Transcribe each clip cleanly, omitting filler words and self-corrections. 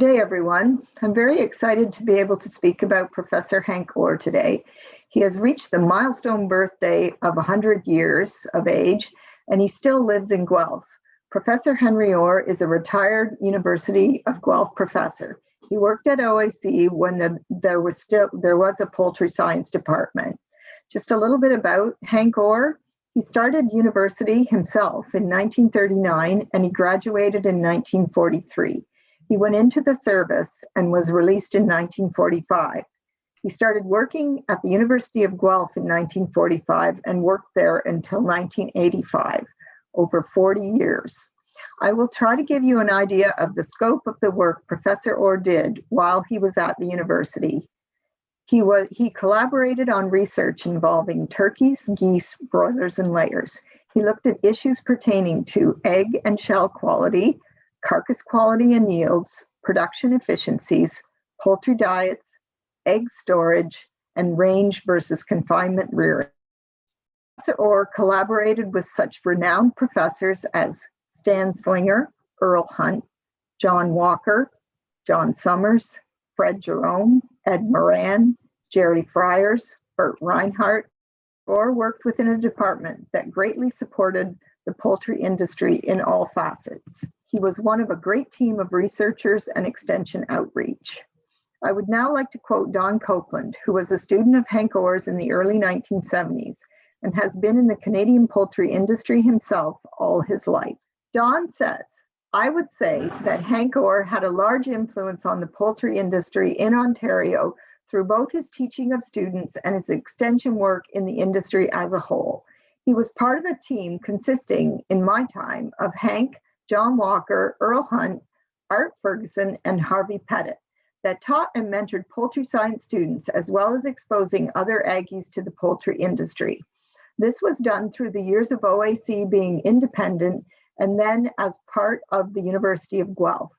Good day, everyone. I'm very excited to be able to speak about Professor Hank Orr today. He has reached the milestone birthday of 100 years of age, and he still lives in Guelph. Professor Henry Orr is a retired University of Guelph professor. He worked at OAC when there was a poultry science department. Just a little bit about Hank Orr. He started university himself in 1939, and he graduated in 1943. He went into the service and was released in 1945. He started working at the University of Guelph in 1945 and worked there until 1985, over 40 years. I will try to give you an idea of the scope of the work Professor Orr did while he was at the university. He collaborated on research involving turkeys, geese, broilers, and layers. He looked at issues pertaining to egg and shell quality, carcass quality and yields, production efficiencies, poultry diets, egg storage, and range versus confinement rearing. Professor Orr collaborated with such renowned professors as Stan Slinger, Earl Hunt, John Walker, John Summers, Fred Jerome, Ed Moran, Jerry Friars, Bert Reinhardt. Orr worked within a department that greatly supported the poultry industry in all facets. He was one of a great team of researchers and extension outreach. I would now like to quote Don Copeland, who was a student of Hank Orr's in the early 1970s and has been in the Canadian poultry industry himself all his life. Don says, "I would say that Hank Orr had a large influence on the poultry industry in Ontario through both his teaching of students and his extension work in the industry as a whole. He was part of a team consisting, in my time, of Hank, John Walker, Earl Hunt, Art Ferguson, and Harvey Pettit that taught and mentored poultry science students, as well as exposing other Aggies to the poultry industry. This was done through the years of OAC being independent and then as part of the University of Guelph.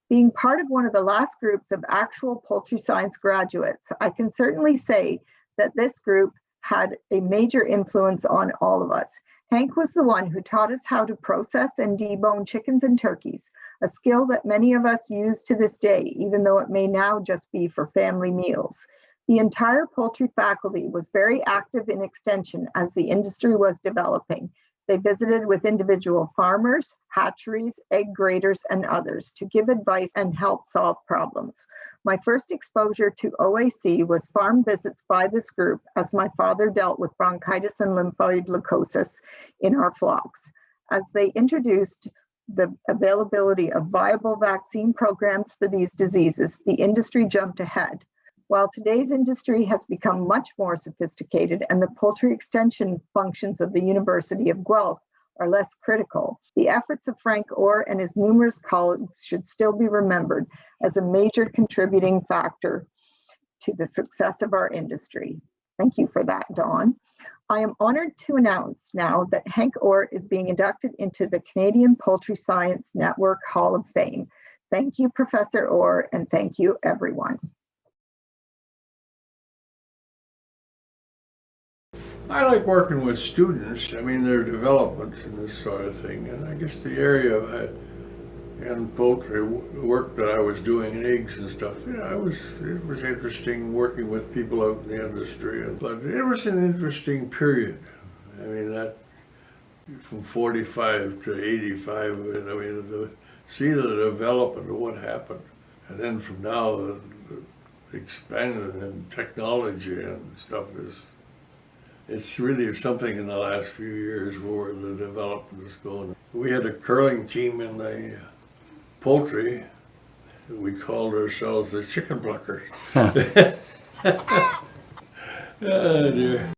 Being part of one of the last groups of actual poultry science graduates, I can certainly say that this group had a major influence on all of us. Hank was the one who taught us how to process and debone chickens and turkeys, a skill that many of us use to this day, even though it may now just be for family meals. The entire poultry faculty was very active in extension as the industry was developing. They visited with individual farmers, hatcheries, egg graders, and others to give advice and help solve problems. My first exposure to OAC was farm visits by this group as my father dealt with bronchitis and lymphoid leukosis in our flocks. As they introduced the availability of viable vaccine programs for these diseases, the industry jumped ahead. While today's industry has become much more sophisticated and the poultry extension functions of the University of Guelph are less critical, the efforts of Frank Orr and his numerous colleagues should still be remembered as a major contributing factor to the success of our industry. Thank you for that, Dawn. I am honored to announce now that Hank Orr is being inducted into the Canadian Poultry Science Network Hall of Fame. Thank you, Professor Orr, and thank you, everyone. I like working with students. I mean, their development and this sort of thing. And I guess the area in poultry, the work that I was doing in eggs and stuff, it was interesting working with people out in the industry. But it was an interesting period. I mean, that from 45 to 85, I mean, to see the development of what happened. And then from now, the expansion in technology and stuff it's really something in the last few years where the development is going. We had a curling team in the poultry. We called ourselves the chicken pluckers. Oh dear.